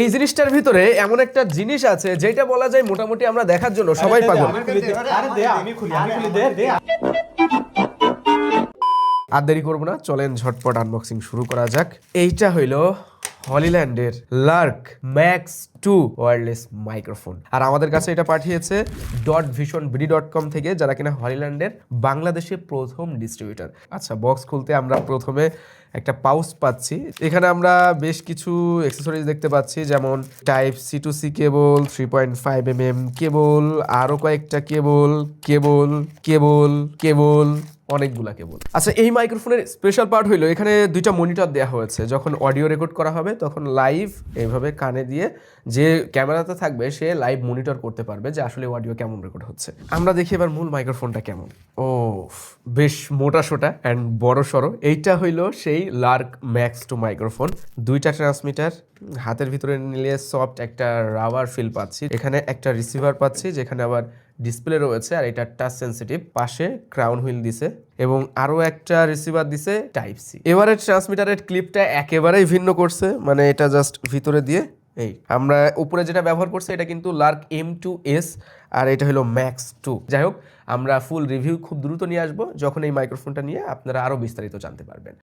এই জিনিসটার ভিতরে এমন একটা জিনিস আছে যেটা বলা যায় মোটামুটি আমরা দেখার জন্য সবাই পাগল। আর দেরি করবো না, চলেন ঝটপট আনবক্সিং শুরু করা যাক। এইটা হইলো হলিল্যান্ডের লার্ক ম্যাক্স 2 ওয়্যারলেস মাইক্রোফোন। আর আমাদের কাছে এটা পাঠিয়েছে .visionbd.com থেকে, যারা কিনা হলিল্যান্ডের বাংলাদেশে প্রথম ডিস্ট্রিবিউটর। আচ্ছা, বক্স খুলতে আমরা প্রথমে একটা পাউচ পাচ্ছি। এখানে আমরা বেশ কিছু অ্যাক্সেসরিজ দেখতে পাচ্ছি, যেমন type C to C cable, 3.5mm cable, আরো কয়েকটা কেবল কেবল কেবল কেবল অনেকগুলা কেবল। আচ্ছা, এই মাইক্রোফোনের স্পেশাল পার্ট হইলো এখানে দুইটা মনিটর দেওয়া হয়েছে। যখন অডিও রেকর্ড করা হবে তখন লাইভ এইভাবে কানে দিয়ে যে ক্যামেরাতে থাকবে সে লাইভ মনিটর করতে পারবে যে আসলে অডিও কেমন রেকর্ড হচ্ছে। আমরা দেখি এবার মূল মাইক্রোফোনটা কেমন। ও বেশ মোটা সোটা অ্যান্ড বড় সড়ো। এইটা হইলো সেই লার্ক ম্যাক্স 2 মাইক্রোফোন। দুইটা ট্রান্সমিটার, হাতের ভিতরে নিলে সফট একটা রাবার ফিল পাচ্ছি। এখানে একটা রিসিভার পাচ্ছি যেখানে আবার ডিসপ্লে রয়েছে, আর এটা টাচ সেন্সিটিভ। পাশে ক্রাউন হুইল দিছে এবং আরো একটা রিসিভার দিছে টাইপ সি। এবারে ট্রান্সমিটারের ক্লিপটা একেবারেই ভিন্ন করছে, মানে এটা জাস্ট ভিতরে দিয়ে এই আমরা উপরে যেটা ব্যবহার করছি এটা কিন্তু লার্ক M2S, আর এটা হলো ম্যাক্স 2। যাই হোক, আমরা ফুল রিভিউ খুব দ্রুত নিয়ে আসবো যখন এই মাইক্রোফোনটা নিয়ে আপনারা আরো বিস্তারিত জানতে পারবেন।